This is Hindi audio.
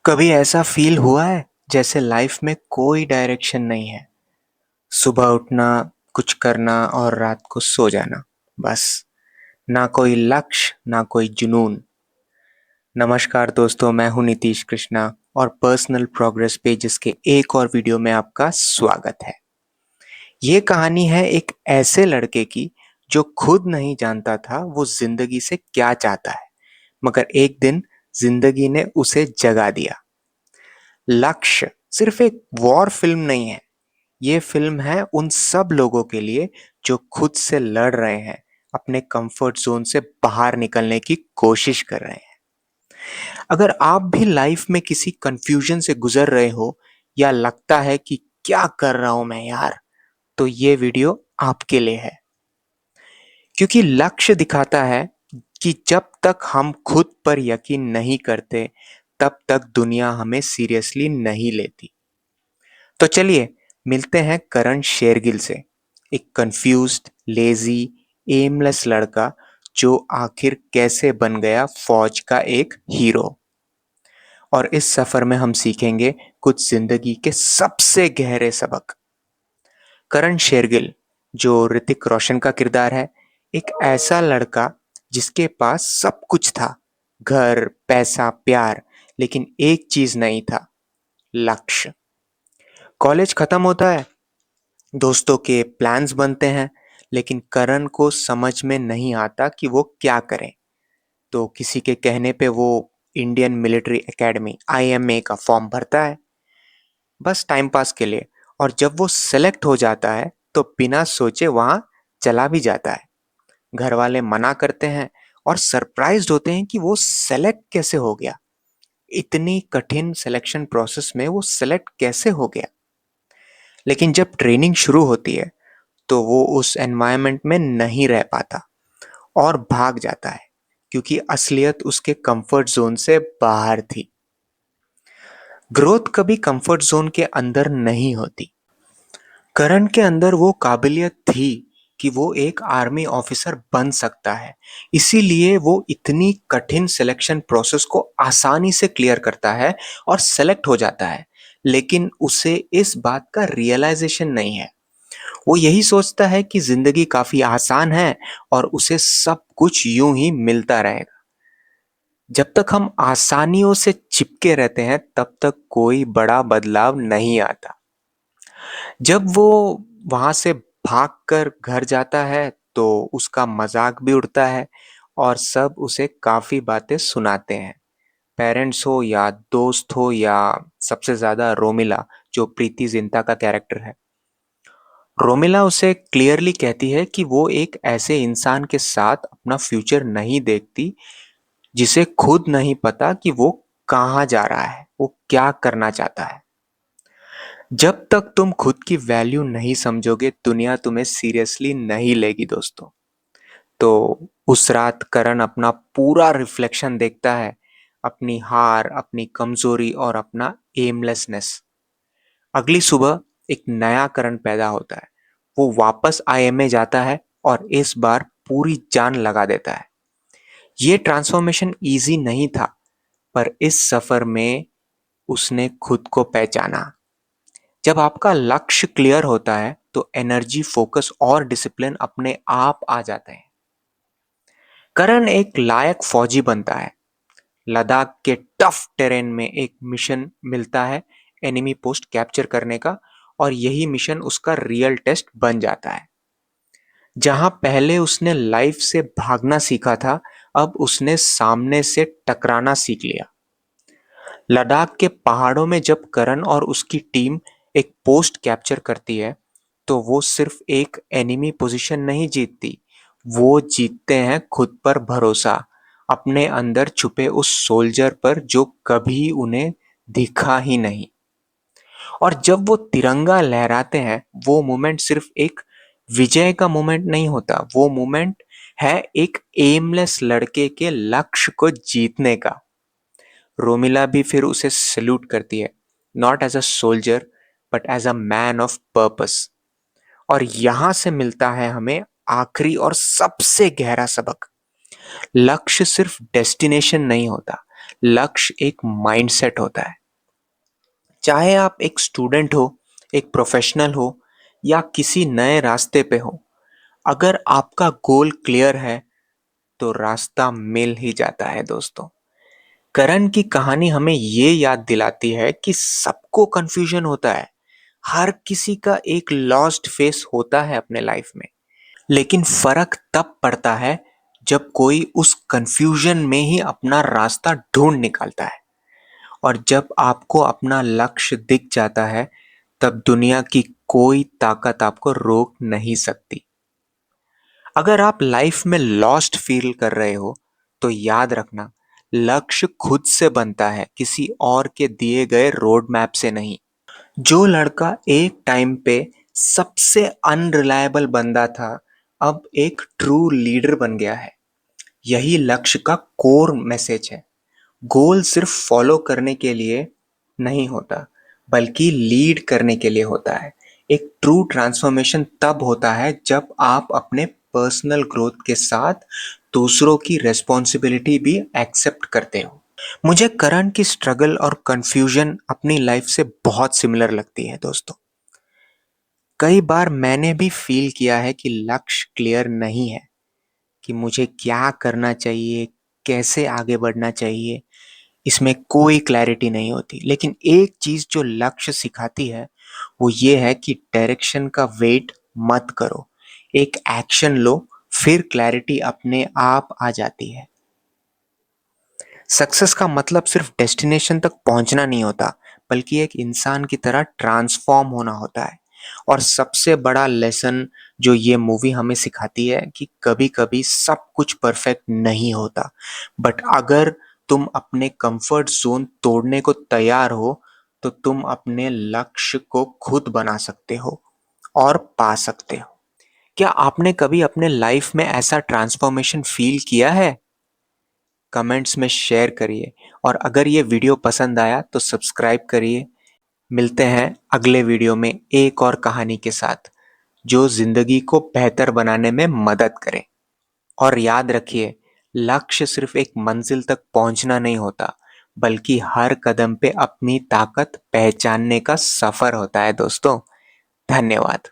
कभी ऐसा फील हुआ है जैसे लाइफ में कोई डायरेक्शन नहीं है। सुबह उठना, कुछ करना और रात को सो जाना, बस। ना कोई लक्ष्य, ना कोई जुनून। नमस्कार दोस्तों, मैं हूं नीतीश कृष्णा और पर्सनल प्रोग्रेस पेजेस के एक और वीडियो में आपका स्वागत है। ये कहानी है एक ऐसे लड़के की जो खुद नहीं जानता था वो जिंदगी से क्या चाहता है, मगर एक दिन जिंदगी ने उसे जगा दिया। लक्ष्य सिर्फ एक वॉर फिल्म नहीं है। ये फिल्म है उन सब लोगों के लिए जो खुद से लड़ रहे हैं, अपने कंफर्ट जोन से बाहर निकलने की कोशिश कर रहे हैं। अगर आप भी लाइफ में किसी कंफ्यूजन से गुजर रहे हो या लगता है कि क्या कर रहा हूं मैं यार, तो ये वीडियो आपके लिए है। क्योंकि लक्ष्य दिखाता है कि जब तक हम खुद पर यकीन नहीं करते, तब तक दुनिया हमें सीरियसली नहीं लेती। तो चलिए मिलते हैं करण शेरगिल से, एक कंफ्यूज्ड, लेजी, एमलेस लड़का जो आखिर कैसे बन गया फौज का एक हीरो। और इस सफर में हम सीखेंगे कुछ जिंदगी के सबसे गहरे सबक। करण शेरगिल, जो ऋतिक रोशन का किरदार है, एक ऐसा लड़का जिसके पास सब कुछ था, घर, पैसा, प्यार, लेकिन एक चीज नहीं था, लक्ष्य। कॉलेज खत्म होता है, दोस्तों के प्लान्स बनते हैं, लेकिन करण को समझ में नहीं आता कि वो क्या करे। तो किसी के कहने पे वो इंडियन मिलिट्री एकेडमी आईएमए का फॉर्म भरता है, बस टाइम पास के लिए। और जब वो सेलेक्ट हो जाता है तो बिना सोचे वहां चला भी जाता है। घर वाले मना करते हैं और सरप्राइज्ड होते हैं कि वो सेलेक्ट कैसे हो गया। इतनी कठिन सिलेक्शन प्रोसेस में वो सेलेक्ट कैसे हो गया। लेकिन जब ट्रेनिंग शुरू होती है तो वो उस एनवायरनमेंट में नहीं रह पाता और भाग जाता है, क्योंकि असलियत उसके कंफर्ट जोन से बाहर थी। ग्रोथ कभी कंफर्ट जोन के अंदर नहीं होती। करण के अंदर वो काबिलियत थी कि वो एक आर्मी ऑफिसर बन सकता है, इसीलिए वो इतनी कठिन सिलेक्शन प्रोसेस को आसानी से क्लियर करता है और सेलेक्ट हो जाता है। लेकिन उसे इस बात का रियलाइजेशन नहीं है। वो यही सोचता है कि जिंदगी काफी आसान है और उसे सब कुछ यूं ही मिलता रहेगा। जब तक हम आसानियों से चिपके रहते हैं तब तक कोई बड़ा बदलाव नहीं आता। जब वो वहां से भागकर घर जाता है तो उसका मजाक भी उड़ता है और सब उसे काफी बातें सुनाते हैं। पेरेंट्स हो या दोस्त हो या सबसे ज्यादा रोमिला, जो प्रीति जिंटा का कैरेक्टर है। रोमिला उसे क्लियरली कहती है कि वो एक ऐसे इंसान के साथ अपना फ्यूचर नहीं देखती जिसे खुद नहीं पता कि वो कहाँ जा रहा है, वो क्या करना चाहता है। जब तक तुम खुद की वैल्यू नहीं समझोगे, दुनिया तुम्हें सीरियसली नहीं लेगी दोस्तों। तो उस रात करण अपना पूरा रिफ्लेक्शन देखता है, अपनी हार, अपनी कमजोरी और अपना एमलेसनेस। अगली सुबह एक नया करण पैदा होता है। वो वापस आईएमए जाता है और इस बार पूरी जान लगा देता है। ये ट्रांसफॉर्मेशन इजी नहीं था, पर इस सफर में उसने खुद को पहचाना। जब आपका लक्ष्य क्लियर होता है तो एनर्जी, फोकस और डिसिप्लिन अपने आप आ जाते हैं। करण एक लायक फौजी बनता है। लद्दाख के टफ टेरेन में एक मिशन मिलता है, एनिमी पोस्ट कैप्चर करने का। और यही मिशन उसका रियल टेस्ट बन जाता है। जहां पहले उसने लाइफ से भागना सीखा था, अब उसने सामने से टकराना सीख लिया। लद्दाख के पहाड़ों में जब करण और उसकी टीम एक पोस्ट कैप्चर करती है, तो वो सिर्फ एक एनिमी पोजीशन नहीं जीतती, वो जीतते हैं खुद पर भरोसा, अपने अंदर छुपे उस सोल्जर पर जो कभी उन्हें दिखा ही नहीं। और जब वो तिरंगा लहराते हैं, वो मोमेंट सिर्फ एक विजय का मोमेंट नहीं होता, वो मोमेंट है एक एमलेस लड़के के लक्ष्य को जीतने का। रोमिला भी फिर उसे सल्यूट करती है, not as a soldier but as a man of purpose. और यहां से मिलता है हमें आखिरी और सबसे गहरा सबक। लक्ष्य सिर्फ डेस्टिनेशन नहीं होता, लक्ष्य एक माइंडसेट होता है। चाहे आप एक स्टूडेंट हो, एक प्रोफेशनल हो या किसी नए रास्ते पे हो, अगर आपका गोल क्लियर है तो रास्ता मिल ही जाता है दोस्तों। करण की कहानी हमें ये याद दिलाती है कि सबको कंफ्यूजन होता है। हर किसी का एक लॉस्ट फेस होता है अपने लाइफ में, लेकिन फर्क तब पड़ता है जब कोई उस कंफ्यूजन में ही अपना रास्ता ढूंढ निकालता है। और जब आपको अपना लक्ष्य दिख जाता है, तब दुनिया की कोई ताकत आपको रोक नहीं सकती। अगर आप लाइफ में लॉस्ट फील कर रहे हो, तो याद रखना, लक्ष्य खुद से बनता है, किसी और के दिए गए रोड मैप से नहीं। जो लड़का एक टाइम पे सबसे अनरिलायबल बंदा था, अब एक ट्रू लीडर बन गया है। यही लक्ष्य का कोर मैसेज है। गोल सिर्फ फॉलो करने के लिए नहीं होता, बल्कि लीड करने के लिए होता है। एक ट्रू ट्रांसफॉर्मेशन तब होता है जब आप अपने पर्सनल ग्रोथ के साथ दूसरों की रिस्पॉन्सिबिलिटी भी एक्सेप्ट करते हो। मुझे करण की स्ट्रगल और कंफ्यूजन अपनी लाइफ से बहुत सिमिलर लगती है दोस्तों। कई बार मैंने भी फील किया है कि लक्ष्य क्लियर नहीं है, कि मुझे क्या करना चाहिए, कैसे आगे बढ़ना चाहिए, इसमें कोई क्लैरिटी नहीं होती। लेकिन एक चीज जो लक्ष्य सिखाती है, वो ये है कि डायरेक्शन का वेट मत करो, एक एक्शन लो, फिर क्लैरिटी अपने आप आ जाती है। सक्सेस का मतलब सिर्फ डेस्टिनेशन तक पहुंचना नहीं होता, बल्कि एक इंसान की तरह ट्रांसफॉर्म होना होता है। और सबसे बड़ा लेसन जो ये मूवी हमें सिखाती है कि कभी कभी सब कुछ परफेक्ट नहीं होता, बट अगर तुम अपने कंफर्ट जोन तोड़ने को तैयार हो, तो तुम अपने लक्ष्य को खुद बना सकते हो और पा सकते हो। क्या आपने कभी अपने लाइफ में ऐसा ट्रांसफॉर्मेशन फील किया है? कमेंट्स में शेयर करिए, और अगर ये वीडियो पसंद आया तो सब्सक्राइब करिए। मिलते हैं अगले वीडियो में एक और कहानी के साथ, जो जिंदगी को बेहतर बनाने में मदद करे। और याद रखिए, लक्ष्य सिर्फ एक मंजिल तक पहुंचना नहीं होता, बल्कि हर कदम पे अपनी ताकत पहचानने का सफर होता है दोस्तों। धन्यवाद।